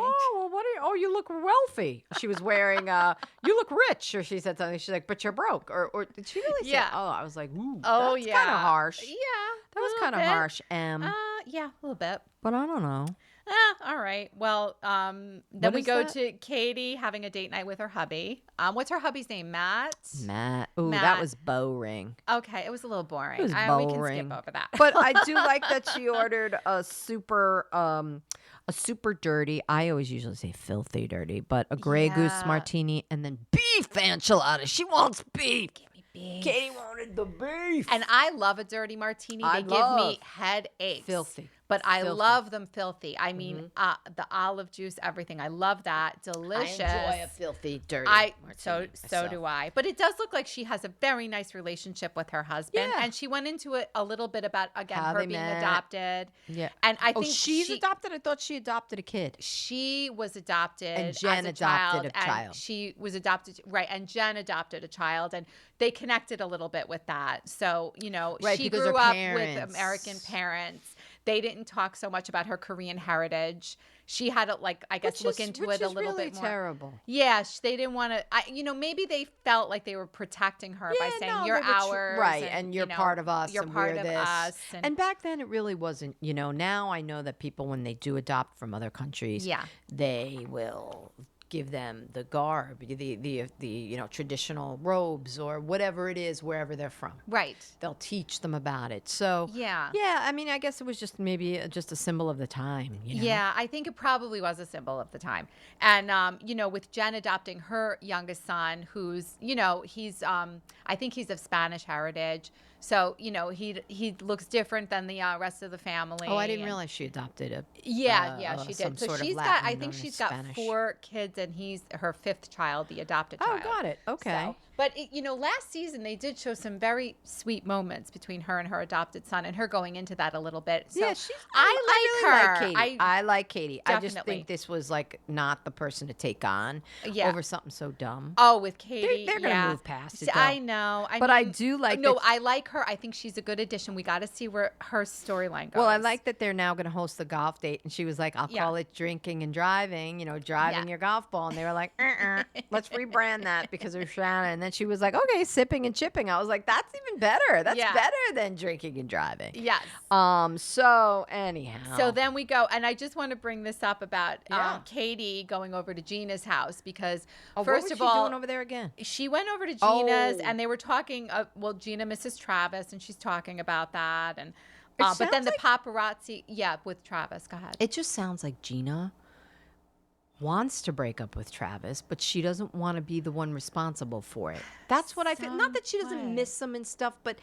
what are you? Oh, you look wealthy." She was wearing, "You look rich," or she said something. She's like, "But you're broke," or did she really say? Oh, I was like, "Ooh, that's kind of harsh." Yeah, that was kind of harsh. Yeah, a little bit. But I don't know. All right. Well, then we go to Katie having a date night with her hubby. What's her hubby's name? Matt. Ooh, that was boring. Okay, it was a little boring. It was boring. We can skip over that. But I do like that she ordered a super dirty. I always usually say filthy dirty, but a Grey Goose martini and then beef enchiladas. She wants beef. Beef. Katie wanted the beef. And I love a dirty martini. They give me headaches. Filthy. But I love them filthy. I mean, the olive juice, everything. I love that. Delicious. I enjoy a filthy, dirty martini. So do I. But it does look like she has a very nice relationship with her husband. Yeah. And she went into it a little bit about, again, how her they being met. adopted. Yeah. And I think she's adopted? I thought she adopted a kid. She was adopted and Jenn as a adopted child, a child. And she was adopted, right. And Jenn adopted a child. And they connected a little bit with that. So, she grew up with American parents. They didn't talk so much about her Korean heritage. She had to, look into it a little bit more. Terrible. Yeah, they didn't want to. Maybe they felt like they were protecting her by saying you're ours, right? And you're part of us. You're part of us. And back then, it really wasn't. Now I know that people, when they do adopt from other countries, they will give them the garb, the traditional robes or whatever it is wherever they're from. Right. They'll teach them about it. So yeah, I mean, I guess it was just maybe just a symbol of the time. Yeah, I think it probably was a symbol of the time. And with Jenn adopting her youngest son, who's he's I think he's of Spanish heritage. So, he looks different than the rest of the family. Oh, I didn't realize she adopted a she did. So I think she's got 4 kids, and he's her 5th child, the adopted child. Oh, got it. Okay. So, but last season they did show some very sweet moments between her and her adopted son, and her going into that a little bit. So yeah, I like her. Katie. I like Katie. Definitely. I just think this was like not the person to take on over something so dumb. Oh, with Katie, they're gonna move past it. Though. I know. But I do like. No, I like her. I think she's a good addition. We got to see where her storyline goes. Well, I like that they're now going to host the golf date, and she was like, "I'll call it drinking and driving." Driving your golf ball, and they were like, "Let's rebrand that because of Shannon." And then she was like, "Okay, sipping and chipping." I was like, "That's even better. That's better than drinking and driving." Yes. So anyhow. So then we go, and I just want to bring this up about Katie going over to Gina's house because first of all, what was she doing over there again? She went over to Gina's, and they were talking. Gina misses Travis, and she's talking about that, and but then the paparazzi, with Travis. Go ahead. It just sounds like Gina wants to break up with Travis, but she doesn't want to be the one responsible for it. That's what I feel. Not that she doesn't miss him and stuff, but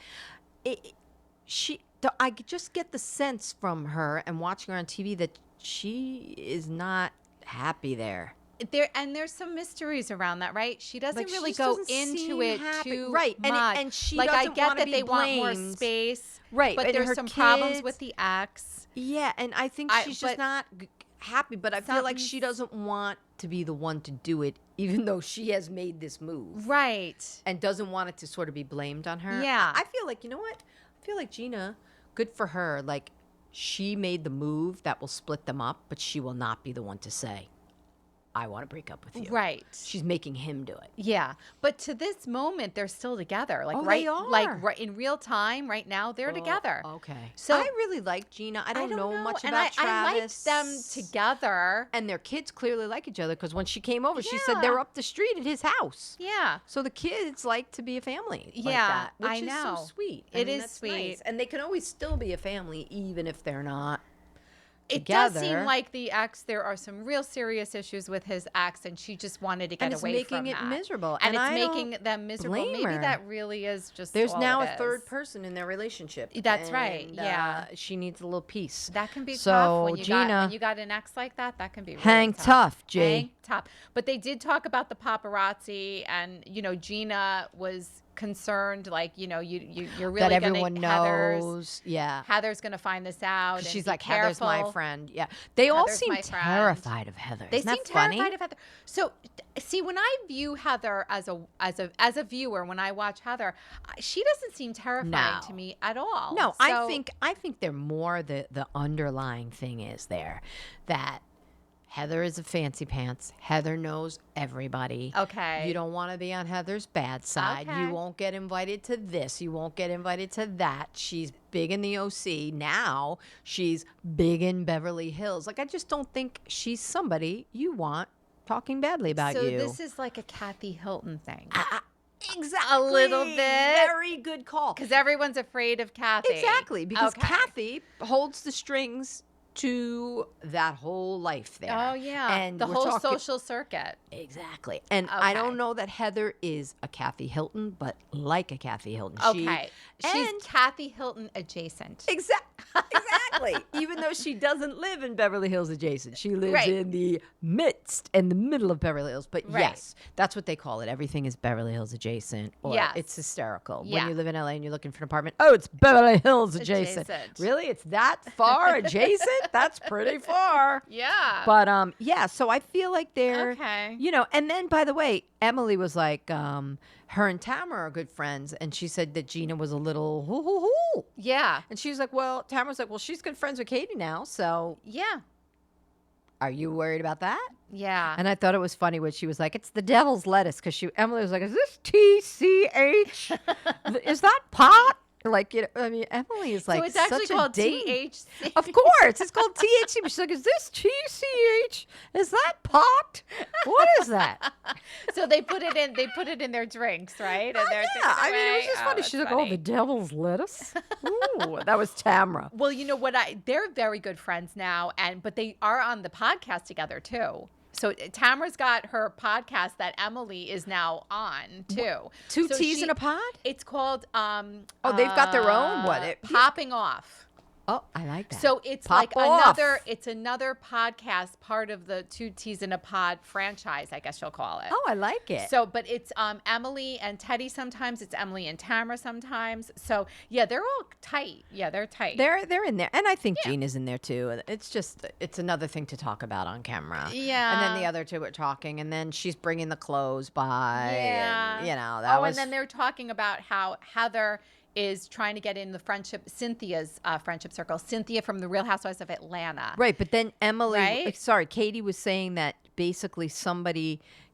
I just get the sense from her and watching her on TV that she is not happy there. There's some mysteries around that, right? She doesn't really go into it too much. And she I doesn't get that be they blamed. want more space, right? But there's some problems with the ex. Yeah, and I think she's just not happy. But I feel like she doesn't want to be the one to do it, even though she has made this move, right? And doesn't want it to sort of be blamed on her. Yeah, I feel like I feel like Gina, good for her. Like she made the move that will split them up, but she will not be the one to say, I want to break up with you. Right. She's making him do it. Yeah. But to this moment, they're still together. Like they are. Like in real time, right now, they're together. Okay. So I really like Gina. I don't know much about Travis. I liked them together. And their kids clearly like each other because when she came over, she said they're up the street at his house. Yeah. So the kids like to be a family like yeah, that, which I is know. so sweet. It is sweet. Nice. And they can always still be a family even if they're not It together. does seem like the ex, there are some real serious issues with his ex, and she just wanted to get away from that. And it's making it miserable. And it's making them miserable. blame Maybe her. that really is just There's all now it a is. third person in their relationship. That's right. Yeah. She needs a little peace. That can be So, tough when Gina, you got an ex like that. That can be really hang tough, Jay. Hang tough. But they did talk about the paparazzi, and Gina was concerned, like you're really that everyone knows. Yeah. Heather's gonna find this out. And she's be like, careful. Heather's my friend. Yeah. They all Heather's seem my friend. terrified of Heather. They Isn't seem that funny? terrified of Heather. So, see, when I view Heather as a viewer, when I watch Heather, she doesn't seem terrifying to me at all. No, So, I think they're more the underlying thing is there that Heather is a fancy pants. Heather knows everybody. Okay. You don't want to be on Heather's bad side. Okay. You won't get invited to this. You won't get invited to that. She's big in the OC. Now she's big in Beverly Hills. Like, I just don't think she's somebody you want talking badly about you. So this is like a Kathy Hilton thing. Exactly. A little bit. Very good call. Because everyone's afraid of Kathy. Exactly. Because Okay. Kathy holds the strings to that whole life there. Oh, yeah. And the we're whole talking- social circuit. Exactly. And I Okay. don't know that Heather is a Kathy Hilton, but like a Kathy Hilton. Okay. She's and- Kathy Hilton adjacent. Exactly. Even though she doesn't live in Beverly Hills adjacent. She lives Right. in the middle of Beverly Hills. But Right. yes, that's what they call it. Everything is Beverly Hills adjacent. Or Yes. it's hysterical. Yeah. When you live in LA and you're looking for an apartment, oh, it's Beverly Hills adjacent. Adjacent. Really? It's that far adjacent? That's pretty far. Yeah. But yeah, so I feel like they're Okay. and then by the way, Emily was like, her and Tamra are good friends, and she said that Gina was a little hoo hoo hoo. Yeah. And she was like, well, Tamra's like, well, she's good friends with Katie now, so Yeah. are you worried about that? Yeah. And I thought it was funny when she was like, it's the devil's lettuce, because Emily was like, is this TCH? Is that pot? Like, I mean, Emily is like so it's actually such called a date. THC. Of course, it's called THC. But she's like, is this TCH? Is that pot? What is that? So they put it in. They put it in their drinks, right? And they're taking I mean, it was away. just funny. That's She's like, funny. oh, the devil's lettuce. Ooh, that was Tamra. Well, you know what? They're very good friends now, but they are on the podcast together too. So Tamra's got her podcast that Emily is now on too. Two So teas in a pod? It's called Oh, they've got their own? What? Popping Off. Oh, I like that. So it's Pop like off. another podcast, part of the Two Teas in a Pod franchise, I guess you'll call it. Oh, I like it. So, but it's Emily and Teddy sometimes. It's Emily and Tamra sometimes. So, yeah, they're all tight. Yeah, they're tight. They're in there. And I think Gina's in there too. It's another thing to talk about on camera. Yeah. And then the other two are talking, and then she's bringing the clothes by. Yeah. And, that was. And then they're talking about how Heather is trying to get in the Cynthia's friendship circle. Cynthia from the Real Housewives of Atlanta. Right, but then Emily, Right? sorry, Katie was saying that basically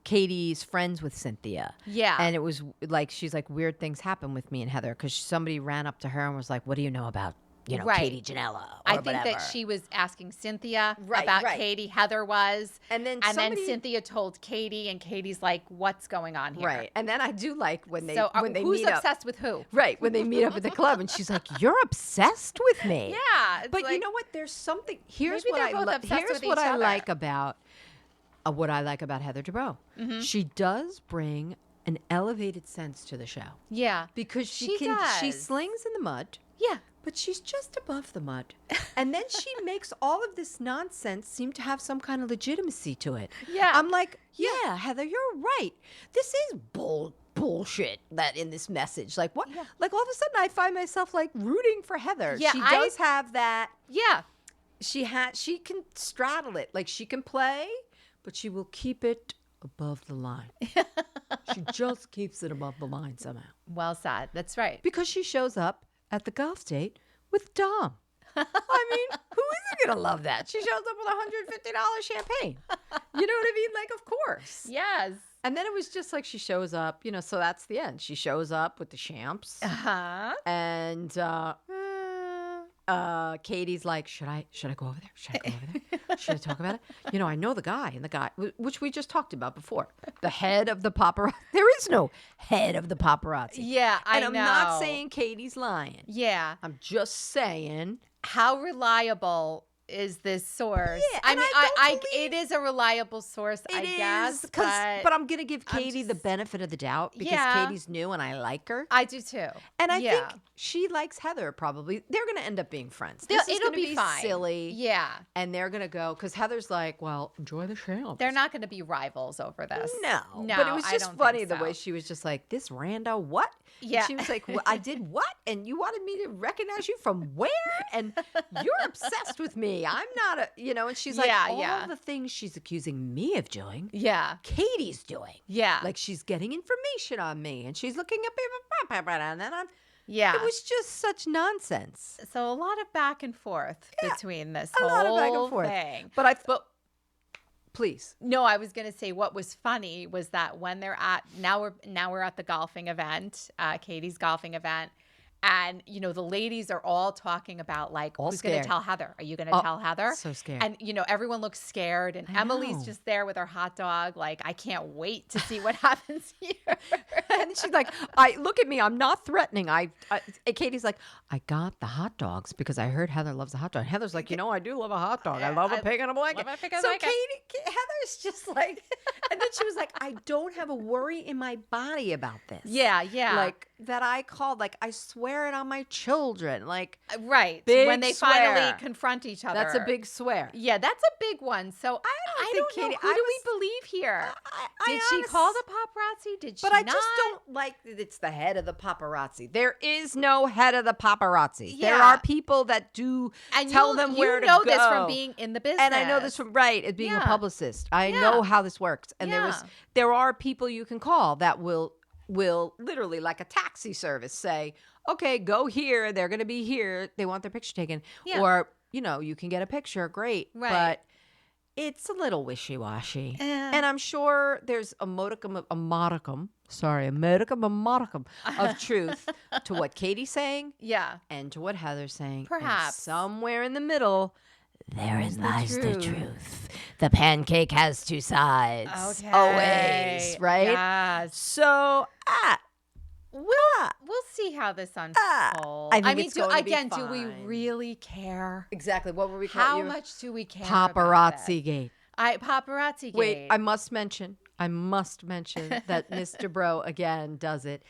Katie's friends with Cynthia. Yeah. And it was like, she's like, weird things happen with me and Heather, because somebody ran up to her and was like, what do you know about, Right. Katie Ginella? I think that she was asking Cynthia Right, about right. Katie. Heather was. And then Cynthia told Katie, and Katie's like, what's going on here? Right. And then I do like when they who's meet up. obsessed with who? Right, when they meet up at the club, and she's like, "You're obsessed with me." Yeah. it's But you like- know what? There's something. Here's Maybe what they're I both obsessed here's with what each I other. like about Heather Dubrow. Mm-hmm. She does bring an elevated sense to the show Yeah. because She she does. slings in the mud. Yeah. But she's just above the mud. And then she makes all of this nonsense seem to have some kind of legitimacy to it. Yeah. I'm like, yeah, Heather, you're right. This is bullshit that in this message. Like what? Yeah. Like all of a sudden I find myself like rooting for Heather. Yeah, She does have that. Yeah. She can straddle it. Like she can play, but she will keep it above the line. She just keeps it above the line somehow. Well said. That's right. Because she shows up at the golf date with Dom. I mean, who isn't going to love that? She shows up with $150 champagne. You know what I mean? Like, of course. Yes. And then it was just like she shows up, so that's the end. She shows up with the champs. Uh-huh. And Katie's like, should I go over there? Should I go over there? Should I talk about it? I know the guy, which we just talked about before. The head of the paparazzi. There is no head of the paparazzi. Yeah, I know. And I'm not saying Katie's lying. Yeah. I'm just saying. How reliable is this source? Yeah, I and mean, I don't believe- it is a reliable source, I guess. But I'm going to give I'm Katie the just- benefit of the doubt because Yeah. Katie's new and I like her. I do too. And I Yeah. think she likes Heather probably. They're going to end up being friends. They'll- This is it'll gonna be fine. silly. Yeah. And they're going to go, because Heather's like, well, enjoy the champs. They're not going to be rivals over this. No. No, But it was I just don't funny think the so. way she was just like, this rando, what? Yeah. And she was like, well, I did what? And you wanted me to recognize you from where? And you're obsessed with me. I'm not and she's like, Yeah, all yeah. the things she's accusing me of doing, Yeah. Katie's doing. Yeah. Like she's getting information on me and she's looking up and then yeah. it was just such nonsense. So a lot of back and forth between this A whole lot of back and forth. thing. But please. No, I was going to say what was funny was that when they're now we're at the golfing event, Katie's golfing event. And, the ladies are all talking about like, All who's going to scared. tell Heather? Are you going to tell Heather? So scared. And, everyone looks scared. And I Emily's know. just there with her hot dog. Like, I can't wait to see what happens here. And she's like, look at me. I'm not threatening. And Katie's like, I got the hot dogs because I heard Heather loves a hot dog. And Heather's like, I do love a hot dog. I love a pig in a blanket. love a pig in a So blanket. Heather's just like, and then she was like, I don't have a worry in my body about this. Yeah. Like that I called, like I swear it on my children. Like, Right. Big When they swear. finally confront each other. that's a big swear. Yeah, that's a big one. So I think don't know. Katie- Who I do was- we believe here? I Did she honest- call the paparazzi? Did she But I not? just don't like that it's the head of the paparazzi. There is no head of the paparazzi. There Yeah. are people that do And tell you them where to know go. this from being in the business. And I know this from as being a Yeah. publicist. I Yeah. know how this works. And Yeah. there are people you can call that will literally, like a taxi service, say, okay, go here. They're going to be here. They want their picture taken. Yeah. Or, you can get a picture. Great. Right. But it's a little wishy-washy. Eh. And I'm sure there's a modicum, a modicum of truth to what Katie's saying Yeah. and to what Heather's saying. Perhaps. And somewhere in the middle, therein lies the truth. truth. The pancake has two sides. Okay. Always, right? Yes. So, We'll see how this unfolds. I think it's going to be do we fine. really care? Exactly. What were we How calling you? much do we care? Paparazzi gate. Paparazzi Wait, gate. I must mention that Miss Dubrow again does it.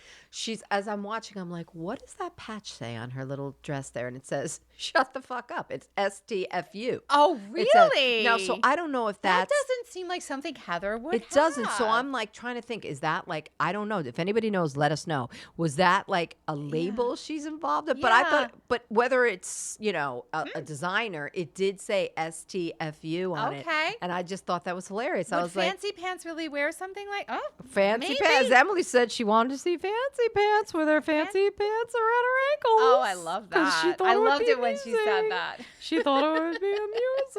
As I'm watching, I'm like, what does that patch say on her little dress there? And it says, shut the fuck up. It's STFU. Oh, really? Now, so I don't know if that that's... doesn't seem like something Heather would It doesn't. So I'm like trying to think, is that like, I don't know. If anybody knows, let us know. Was that like a label she's involved in? But I thought, whether it's, a designer, it did say STFU on it. Okay. And I just thought that was hilarious. I was like, Fancy Pants really wear something like, fancy maybe? pants. Emily said she wanted to see fancy pants with her fancy pants around her ankles. Oh, I love that. I loved it when she said amusing. that. She thought it would be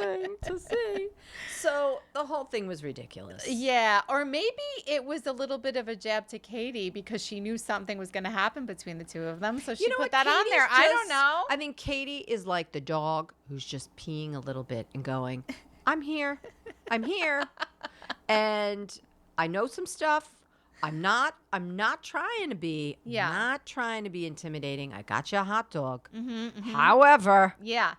amusing to see. So the whole thing was ridiculous. Yeah, or maybe it was a little bit of a jab to Katie because she knew something was going to happen between the two of them, so she put that on there. I don't know. I think Katie is like the dog who's just peeing a little bit and going, I'm here. And I know some stuff. I'm not trying to be. Yeah. Not trying to be intimidating. I got you a hot dog. Mm-hmm. However, Yeah.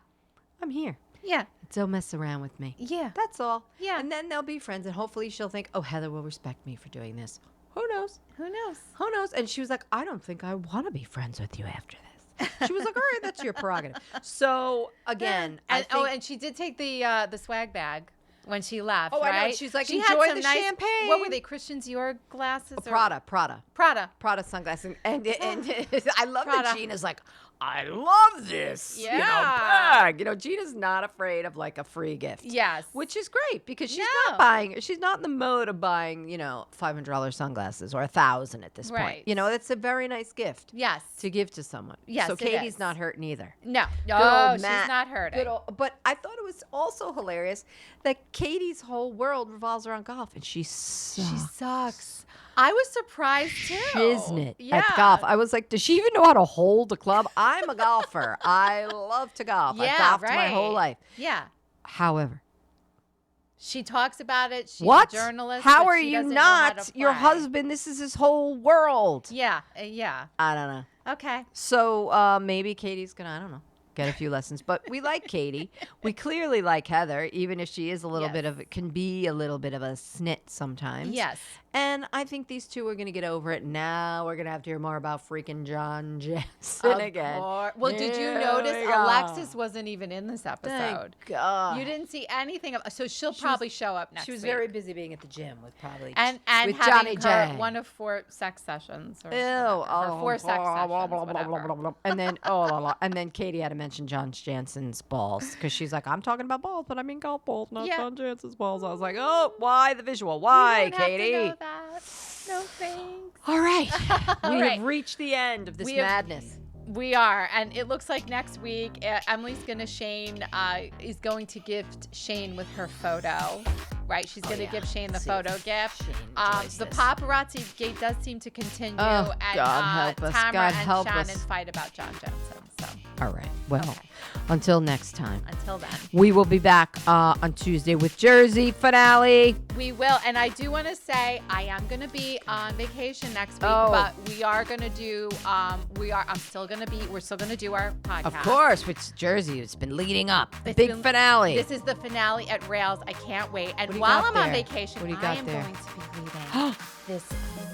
I'm here. Yeah. Don't mess around with me. Yeah. That's all. Yeah. And then they'll be friends, and hopefully she'll think, oh, Heather will respect me for doing this. Who knows? Who knows? Who knows? And she was like, I don't think I want to be friends with you after this. She was like, all right, that's your prerogative. So again, and she did take the swag bag when she left. Oh, right? I know. She's like, she enjoy had some the champagne. What were they? Christian Dior glasses? Or? Prada sunglasses. And I love that Prada. Gina's like, I love this. Yeah. Bag. Gina's not afraid of like a free gift. Yes. Which is great because she's not in the mode of buying, $500 sunglasses or $1,000 at this Right. point. It's a very nice gift. Yes. To give to someone. Yes, So it Katie's is. not hurting either. No. Good old She's Matt. not hurting. But I thought it was also hilarious that Katie's whole world revolves around golf, and she sucks. She sucks. I was surprised too. Shiznit at golf. I was like, does she even know how to hold a club? I'm a golfer. I love to golf. Yeah, I've golfed my whole life. Yeah. However, she talks about it. She's what? a journalist. How but are she you doesn't know how to not your play. husband? This is his whole world. Yeah. Yeah. I don't know. Okay. So maybe Katie's gonna, I don't know, get a few lessons. But we like Katie. We clearly like Heather, even if she is a little can be a little bit of a snit sometimes. Yes. And I think these two are going to get over it. Now we're going to have to hear more about freaking John Jansen again. Well, did you notice Alexis wasn't even in this episode? Thank God. You didn't see anything of. So she'll probably show up next week. She was very busy being at the gym with probably and with having Johnny her J. one of 4 sex sessions. Or Ew. 4 sex sessions. Whatever. And then and then Katie had to mention John Jansen's balls because she's like, I'm talking about balls, but I mean golf balls, not John Jansen's balls. I was like, oh, why the visual? Why, You don't Katie? have to know that. No thanks. All right. All We right. have reached the end of this madness. We are, and it looks like next week Emily's gonna is going to gift Shane with her photo, right? She's gonna give Shane the photo gift. The paparazzi gate does seem to continue, Oh, and God help us. Tamra God and help Shannon us. fight about John Jansen. So All right. Well, until next time. until then, We will be back on Tuesday with Jersey finale. we will. And I do want to say I am gonna be on vacation next week, Oh. but we are gonna do. We're still gonna do our podcast. Of course, which Jersey has been leading up. The It's big been- finale. This is the finale at Rails. I can't wait. And What do you while got I'm on there? vacation, What do you I got am there? going to be reading this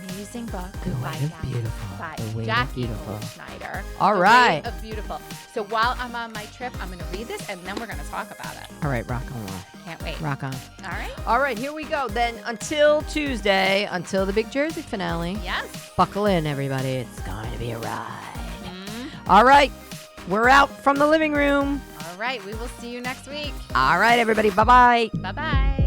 amazing book by Way of Beautiful. by The Way of Jackie Beautiful. Schneider. All The right. Way of Beautiful. So while I'm on my trip, I'm going to read this and then we're going to talk about it. All right, rock on. Can't wait. Rock on. All right. All right, here we go. Then until Tuesday, until the big Jersey finale, Yes. buckle in, everybody. It's going to be a ride. Mm-hmm. All right, we're out from the living room. All right. We will see you next week. All right, everybody. Bye-bye. Bye-bye.